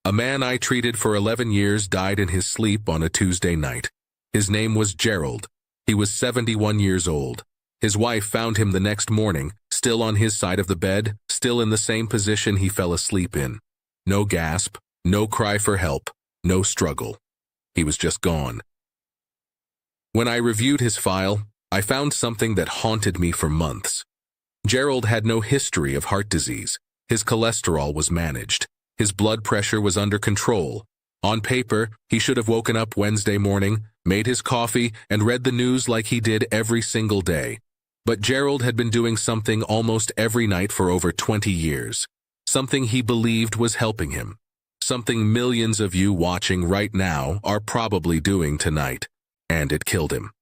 A man I treated for 11 years died in his sleep on a Tuesday night. His name was Gerald. He was 71 years old. His wife found him the next morning, still on his side of the bed, still in the same position he fell asleep in. No gasp, no cry for help, no struggle. He was just gone. When I reviewed his file, I found something that haunted me for months. Gerald had no history of heart disease. His cholesterol was managed. His blood pressure was under control. On paper, he should have woken up Wednesday morning, made his coffee, and read the news like he did every single day. But Gerald had been doing something almost every night for over 20 years. Something he believed was helping him. Something millions of you watching right now are probably doing tonight. And it killed him.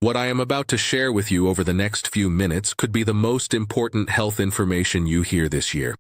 What I am about to share with you over the next few minutes could be the most important health information you hear this year.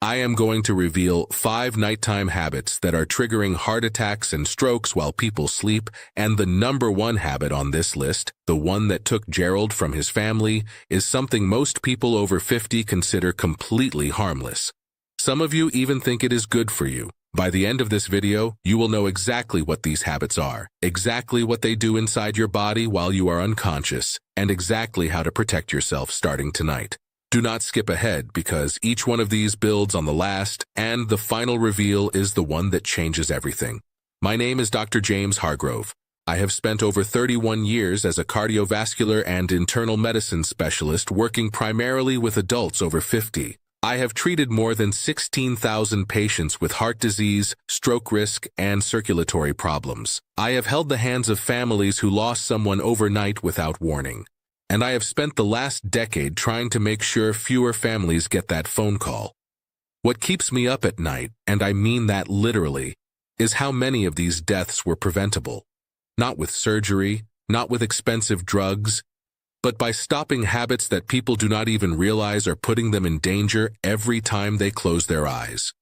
I am going to reveal 5 nighttime habits that are triggering heart attacks and strokes while people sleep, and the number 1 habit on this list, the one that took Gerald from his family, is something most people over 50 consider completely harmless. Some of you even think it is good for you. By the end of this video, you will know exactly what these habits are, exactly what they do inside your body while you are unconscious, and exactly how to protect yourself starting tonight. Do not skip ahead because each one of these builds on the last, and the final reveal is the one that changes everything. My name is Dr. James Hargrove. I have spent over 31 years as a cardiovascular and internal medicine specialist working primarily with adults over 50. I have treated more than 16,000 patients with heart disease, stroke risk, and circulatory problems. I have held the hands of families who lost someone overnight without warning. And I have spent the last decade trying to make sure fewer families get that phone call. What keeps me up at night, and I mean that literally, is how many of these deaths were preventable. Not with surgery, not with expensive drugs, but by stopping habits that people do not even realize are putting them in danger every time they close their eyes.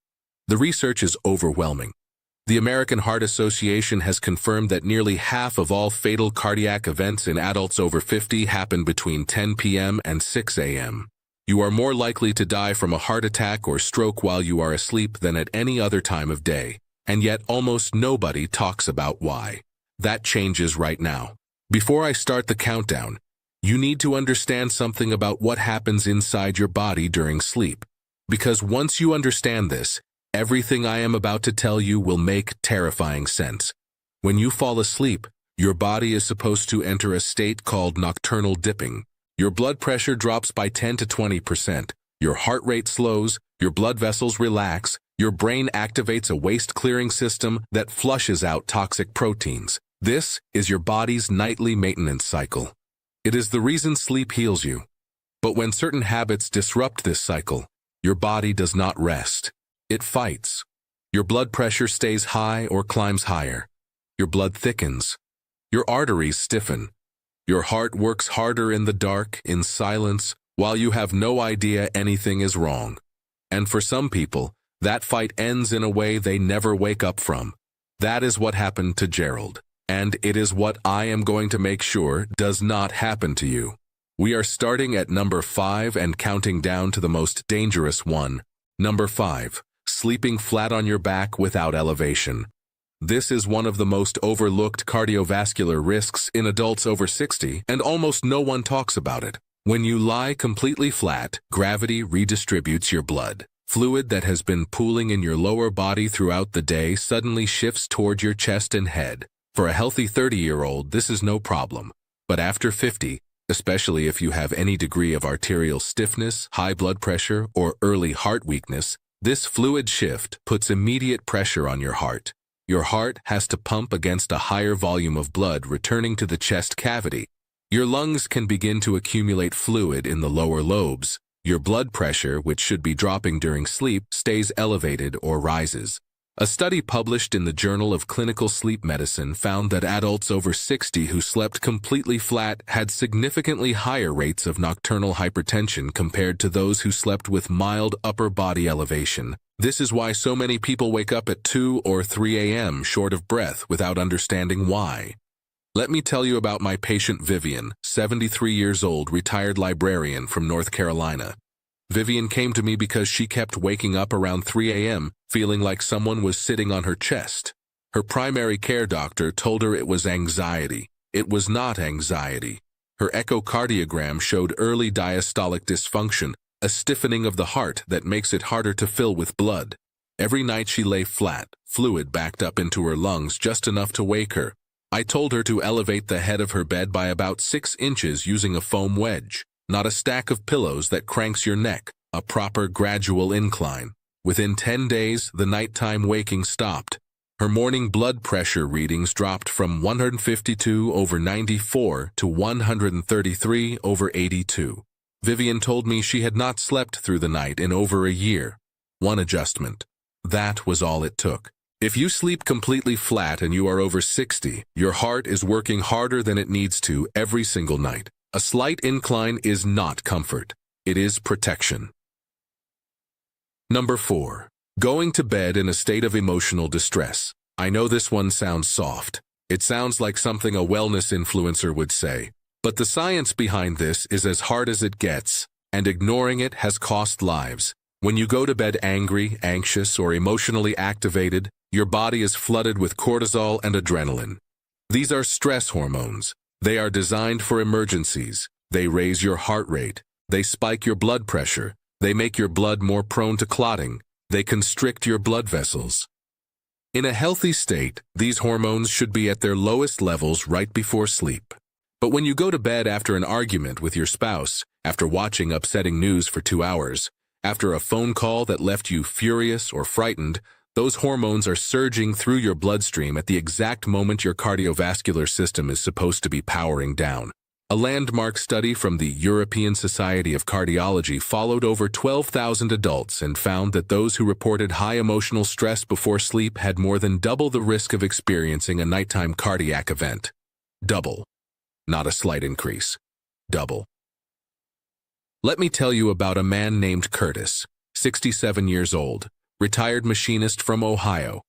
The research is overwhelming. The American Heart Association has confirmed that nearly half of all fatal cardiac events in adults over 50 happen between 10 p.m. and 6 a.m. You are more likely to die from a heart attack or stroke while you are asleep than at any other time of day, and yet almost nobody talks about why. That changes right now. Before I start the countdown, you need to understand something about what happens inside your body during sleep. Because once you understand this, everything I am about to tell you will make terrifying sense. When you fall asleep, your body is supposed to enter a state called nocturnal dipping. Your blood pressure drops by 10 to 20%. Your heart rate slows, your blood vessels relax, your brain activates a waste-clearing system that flushes out toxic proteins. This is your body's nightly maintenance cycle. It is the reason sleep heals you. But when certain habits disrupt this cycle, your body does not rest. It fights. Your blood pressure stays high or climbs higher. Your blood thickens. Your arteries stiffen. Your heart works harder in the dark, in silence, while you have no idea anything is wrong. And for some people, that fight ends in a way they never wake up from. That is what happened to Gerald. And it is what I am going to make sure does not happen to you. We are starting at number 5 and counting down to the most dangerous one. Number 5. Sleeping flat on your back without elevation. This is one of the most overlooked cardiovascular risks in adults over 60, and almost no one talks about it. When you lie completely flat, gravity redistributes your blood. Fluid that has been pooling in your lower body throughout the day suddenly shifts toward your chest and head. For a healthy 30-year-old, this is no problem. But after 50, especially if you have any degree of arterial stiffness, high blood pressure, or early heart weakness, this fluid shift puts immediate pressure on your heart. Your heart has to pump against a higher volume of blood returning to the chest cavity. Your lungs can begin to accumulate fluid in the lower lobes. Your blood pressure, which should be dropping during sleep, stays elevated or rises. A study published in the Journal of Clinical Sleep Medicine found that adults over 60 who slept completely flat had significantly higher rates of nocturnal hypertension compared to those who slept with mild upper body elevation. This is why so many people wake up at 2 or 3 a.m. short of breath without understanding why. Let me tell you about my patient Vivien, 73 years old, retired librarian from North Carolina. Vivien came to me because she kept waking up around 3 a.m., feeling like someone was sitting on her chest. Her primary care doctor told her it was anxiety. It was not anxiety. Her echocardiogram showed early diastolic dysfunction, a stiffening of the heart that makes it harder to fill with blood. Every night she lay flat, fluid backed up into her lungs just enough to wake her. I told her to elevate the head of her bed by about 6 inches using a foam wedge, not a stack of pillows that cranks your neck, a proper gradual incline. Within 10 days, the nighttime waking stopped. Her morning blood pressure readings dropped from 152/94 to 133/82. Vivien told me she had not slept through the night in over a year. One adjustment. That was all it took. If you sleep completely flat and you are over 60, your heart is working harder than it needs to every single night. A slight incline is not comfort. It is protection. Number 4. Going to bed in a state of emotional distress. I know this one sounds soft. It sounds like something a wellness influencer would say. But the science behind this is as hard as it gets, and ignoring it has cost lives. When you go to bed angry, anxious, or emotionally activated, your body is flooded with cortisol and adrenaline. These are stress hormones. They are designed for emergencies. They raise your heart rate. They spike your blood pressure. They make your blood more prone to clotting. They constrict your blood vessels. In a healthy state, these hormones should be at their lowest levels right before sleep. But when you go to bed after an argument with your spouse, after watching upsetting news for 2 hours, after a phone call that left you furious or frightened, those hormones are surging through your bloodstream at the exact moment your cardiovascular system is supposed to be powering down. A landmark study from the European Society of Cardiology followed over 12,000 adults and found that those who reported high emotional stress before sleep had more than double the risk of experiencing a nighttime cardiac event. Double. Not a slight increase. Double. Let me tell you about a man named Curtis, 67 years old, retired machinist from Ohio.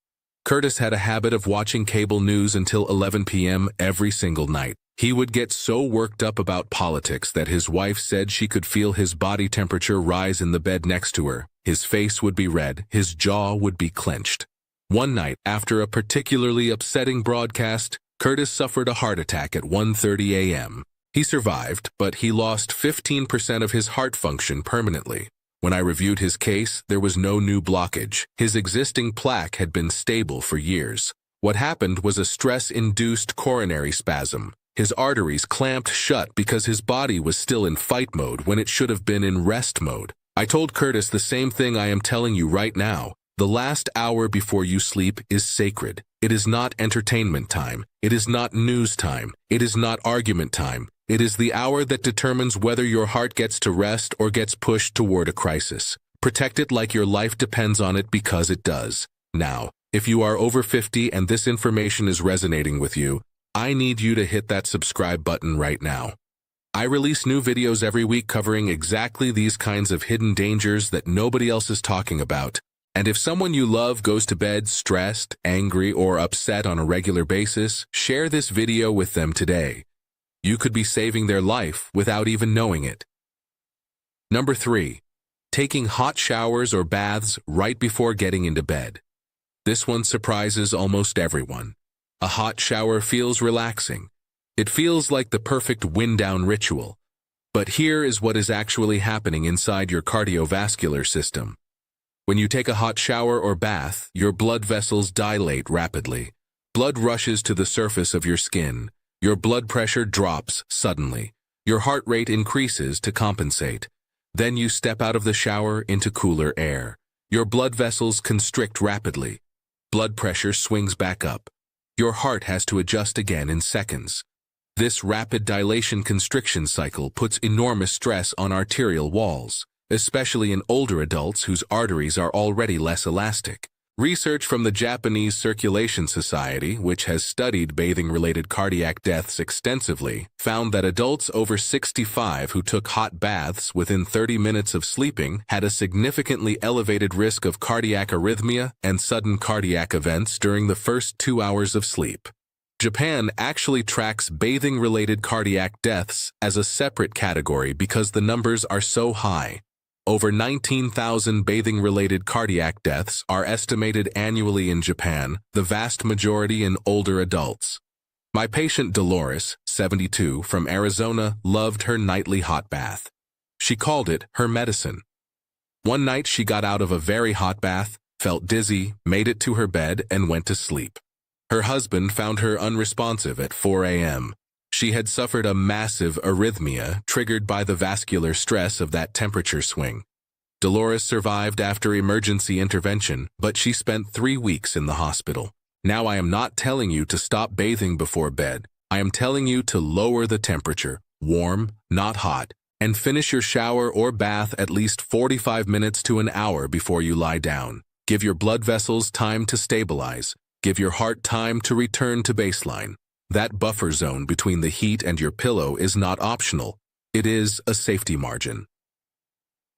Curtis had a habit of watching cable news until 11 p.m. every single night. He would get so worked up about politics that his wife said she could feel his body temperature rise in the bed next to her. His face would be red, his jaw would be clenched. One night, after a particularly upsetting broadcast, Curtis suffered a heart attack at 1:30 a.m. He survived, but he lost 15% of his heart function permanently. When I reviewed his case, there was no new blockage. His existing plaque had been stable for years. What happened was a stress-induced coronary spasm. His arteries clamped shut because his body was still in fight mode when it should have been in rest mode. I told Curtis the same thing I am telling you right now. The last hour before you sleep is sacred. It is not entertainment time. It is not news time. It is not argument time. It is the hour that determines whether your heart gets to rest or gets pushed toward a crisis. Protect it like your life depends on it, because it does. Now, if you are over 50 and this information is resonating with you, I need you to hit that subscribe button right now. I release new videos every week covering exactly these kinds of hidden dangers that nobody else is talking about. And if someone you love goes to bed stressed, angry, or upset on a regular basis, share this video with them today. You could be saving their life without even knowing it. Number 3. Taking hot showers or baths right before getting into bed. This one surprises almost everyone. A hot shower feels relaxing. It feels like the perfect wind-down ritual. But here is what is actually happening inside your cardiovascular system. When you take a hot shower or bath, your blood vessels dilate rapidly. Blood rushes to the surface of your skin. Your blood pressure drops suddenly. Your heart rate increases to compensate. Then you step out of the shower into cooler air. Your blood vessels constrict rapidly. Blood pressure swings back up. Your heart has to adjust again in seconds. This rapid dilation constriction cycle puts enormous stress on arterial walls, especially in older adults whose arteries are already less elastic. Research from the Japanese Circulation Society, which has studied bathing-related cardiac deaths extensively, found that adults over 65 who took hot baths within 30 minutes of sleeping had a significantly elevated risk of cardiac arrhythmia and sudden cardiac events during the first 2 hours of sleep. Japan actually tracks bathing-related cardiac deaths as a separate category because the numbers are so high. Over 19,000 bathing-related cardiac deaths are estimated annually in Japan, the vast majority in older adults. My patient Dolores, 72, from Arizona, loved her nightly hot bath. She called it her medicine. One night she got out of a very hot bath, felt dizzy, made it to her bed, and went to sleep. Her husband found her unresponsive at 4 a.m. She had suffered a massive arrhythmia triggered by the vascular stress of that temperature swing. Dolores survived after emergency intervention, but she spent 3 weeks in the hospital. Now I am not telling you to stop bathing before bed. I am telling you to lower the temperature, warm, not hot, and finish your shower or bath at least 45 minutes to an hour before you lie down. Give your blood vessels time to stabilize. Give your heart time to return to baseline. That buffer zone between the heat and your pillow is not optional. It is a safety margin.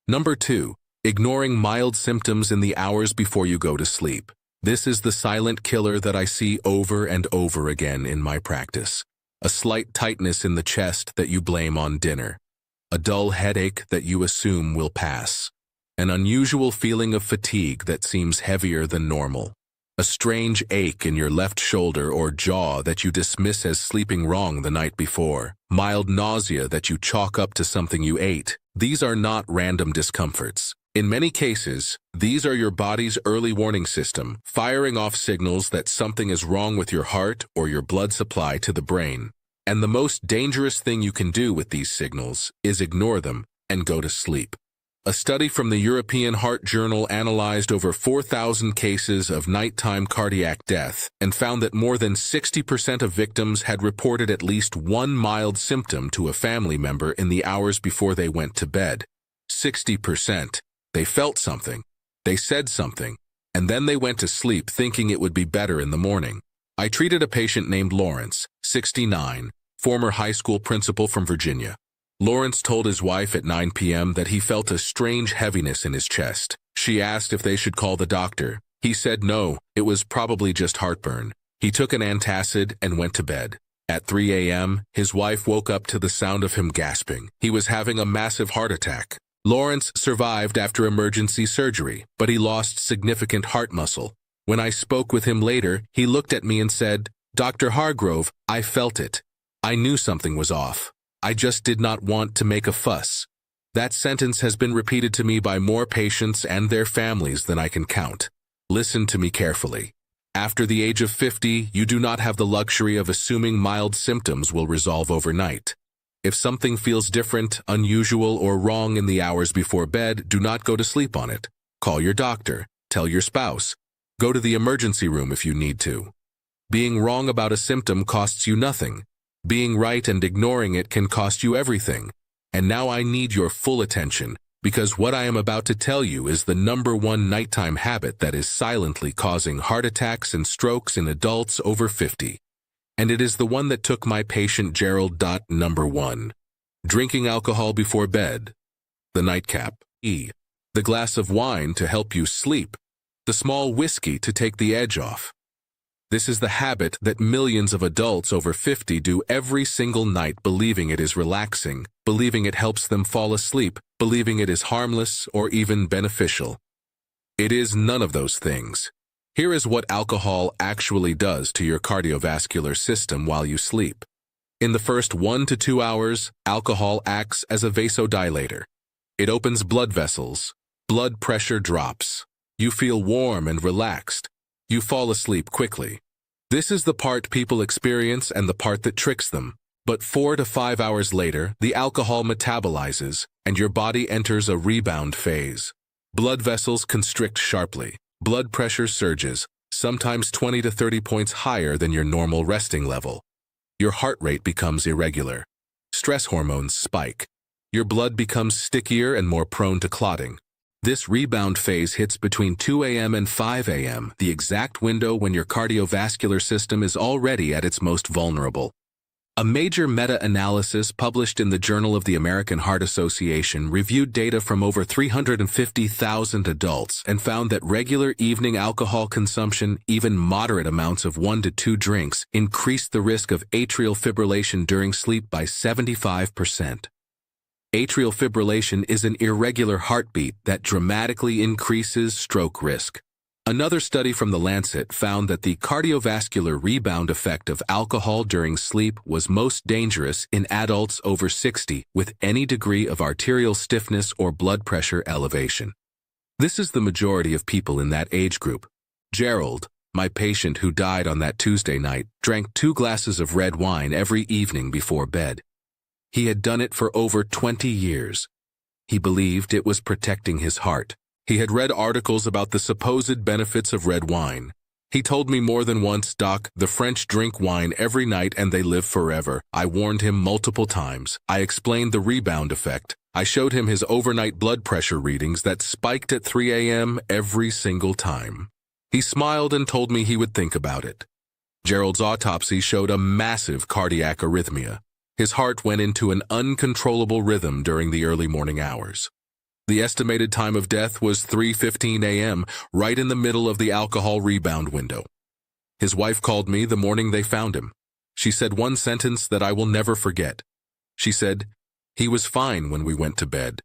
Number 2, ignoring mild symptoms in the hours before you go to sleep. This is the silent killer that I see over and over again in my practice. A slight tightness in the chest that you blame on dinner. A dull headache that you assume will pass. An unusual feeling of fatigue that seems heavier than normal. A strange ache in your left shoulder or jaw that you dismiss as sleeping wrong the night before. Mild nausea that you chalk up to something you ate. These are not random discomforts. In many cases, these are your body's early warning system, firing off signals that something is wrong with your heart or your blood supply to the brain. And the most dangerous thing you can do with these signals is ignore them and go to sleep. A study from the European Heart Journal analyzed over 4,000 cases of nighttime cardiac death and found that more than 60% of victims had reported at least one mild symptom to a family member in the hours before they went to bed. 60%. They felt something, they said something, and then they went to sleep thinking it would be better in the morning. I treated a patient named Lawrence, 69, former high school principal from Virginia. Lawrence told his wife at 9 p.m. that he felt a strange heaviness in his chest. She asked if they should call the doctor. He said no, it was probably just heartburn. He took an antacid and went to bed. At 3 a.m., his wife woke up to the sound of him gasping. He was having a massive heart attack. Lawrence survived after emergency surgery, but he lost significant heart muscle. When I spoke with him later, he looked at me and said, "Dr. Hargrove, I felt it. I knew something was off. I just did not want to make a fuss." That sentence has been repeated to me by more patients and their families than I can count. Listen to me carefully. After the age of 50, you do not have the luxury of assuming mild symptoms will resolve overnight. If something feels different, unusual, or wrong in the hours before bed, do not go to sleep on it. Call your doctor. Tell your spouse. Go to the emergency room if you need to. Being wrong about a symptom costs you nothing. Being right and ignoring it can cost you everything. And now I need your full attention, because what I am about to tell you is the #1 nighttime habit that is silently causing heart attacks and strokes in adults over 50. And it is the one that took my patient Gerald. Number 1. Drinking alcohol before bed. The nightcap. The glass of wine to help you sleep. The small whiskey to take the edge off. This is the habit that millions of adults over 50 do every single night, believing it is relaxing, believing it helps them fall asleep, believing it is harmless or even beneficial. It is none of those things. Here is what alcohol actually does to your cardiovascular system while you sleep. In the first 1 to 2 hours, alcohol acts as a vasodilator. It opens blood vessels. Blood pressure drops. You feel warm and relaxed. You fall asleep quickly. This is the part people experience and the part that tricks them. But 4 to 5 hours later, the alcohol metabolizes, and your body enters a rebound phase. Blood vessels constrict sharply. Blood pressure surges, sometimes 20 to 30 points higher than your normal resting level. Your heart rate becomes irregular. Stress hormones spike. Your blood becomes stickier and more prone to clotting. This rebound phase hits between 2 a.m. and 5 a.m., the exact window when your cardiovascular system is already at its most vulnerable. A major meta-analysis published in the Journal of the American Heart Association reviewed data from over 350,000 adults and found that regular evening alcohol consumption, even moderate amounts of 1 to 2 drinks, increased the risk of atrial fibrillation during sleep by 75%. Atrial fibrillation is an irregular heartbeat that dramatically increases stroke risk. Another study from The Lancet found that the cardiovascular rebound effect of alcohol during sleep was most dangerous in adults over 60 with any degree of arterial stiffness or blood pressure elevation. This is the majority of people in that age group. Gerald, my patient who died on that Tuesday night, drank 2 glasses of red wine every evening before bed. He had done it for over 20 years. He believed it was protecting his heart. He had read articles about the supposed benefits of red wine. He told me more than once, "Doc, the French drink wine every night and they live forever." I warned him multiple times. I explained the rebound effect. I showed him his overnight blood pressure readings that spiked at 3 a.m. every single time. He smiled and told me he would think about it. Gerald's autopsy showed a massive cardiac arrhythmia. His heart went into an uncontrollable rhythm during the early morning hours. The estimated time of death was 3:15 a.m., right in the middle of the alcohol rebound window. His wife called me the morning they found him. She said one sentence that I will never forget. She said, "He was fine when we went to bed.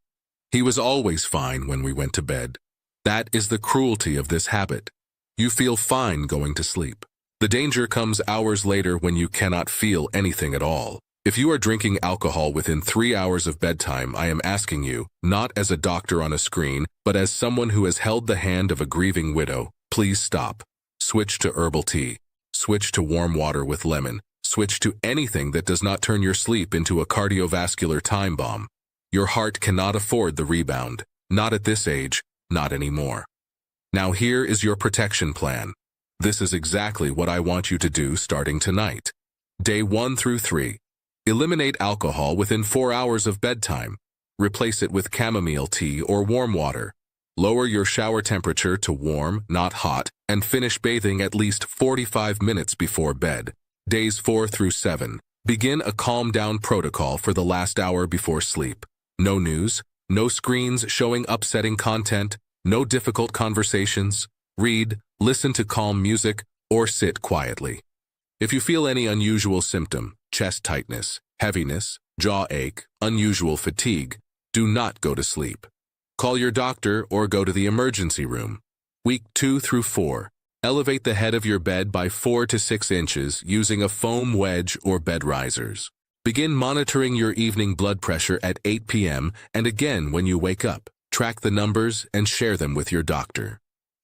He was always fine when we went to bed." That is the cruelty of this habit. You feel fine going to sleep. The danger comes hours later when you cannot feel anything at all. If you are drinking alcohol within 3 hours of bedtime, I am asking you, not as a doctor on a screen, but as someone who has held the hand of a grieving widow, please stop. Switch to herbal tea. Switch to warm water with lemon. Switch to anything that does not turn your sleep into a cardiovascular time bomb. Your heart cannot afford the rebound. Not at this age, not anymore. Now here is your protection plan. This is exactly what I want you to do starting tonight. Day 1 through 3. Eliminate alcohol within 4 hours of bedtime. Replace it with chamomile tea or warm water. Lower your shower temperature to warm, not hot, and finish bathing at least 45 minutes before bed. Days 4 through 7. Begin a calm-down protocol for the last hour before sleep. No news, no screens showing upsetting content, no difficult conversations. Read, listen to calm music, or sit quietly. If you feel any unusual symptom, chest tightness, heaviness, jaw ache, unusual fatigue, do not go to sleep. Call your doctor or go to the emergency room. Week 2 through 4. Elevate the head of your bed by 4 to 6 inches using a foam wedge or bed risers. Begin monitoring your evening blood pressure at 8 p.m. and again when you wake up. Track the numbers and share them with your doctor.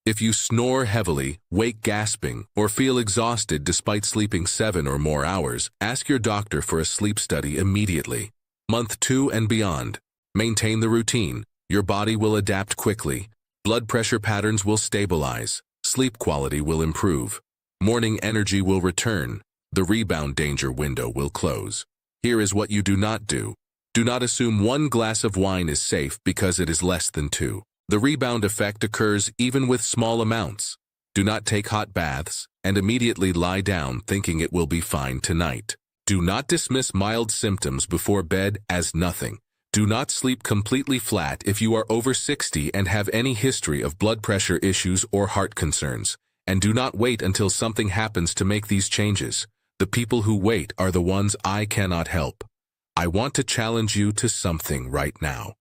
If you snore heavily, wake gasping, or feel exhausted despite sleeping 7 or more hours, ask your doctor for a sleep study immediately. Month 2 and beyond. Maintain the routine. Your body will adapt quickly. Blood pressure patterns will stabilize. Sleep quality will improve. Morning energy will return. The rebound danger window will close. Here is what you do not do. Do not assume 1 glass of wine is safe because it is less than 2. The rebound effect occurs even with small amounts. Do not take hot baths and immediately lie down thinking it will be fine tonight. Do not dismiss mild symptoms before bed as nothing. Do not sleep completely flat if you are over 60 and have any history of blood pressure issues or heart concerns. And do not wait until something happens to make these changes. The people who wait are the ones I cannot help. I want to challenge you to something right now.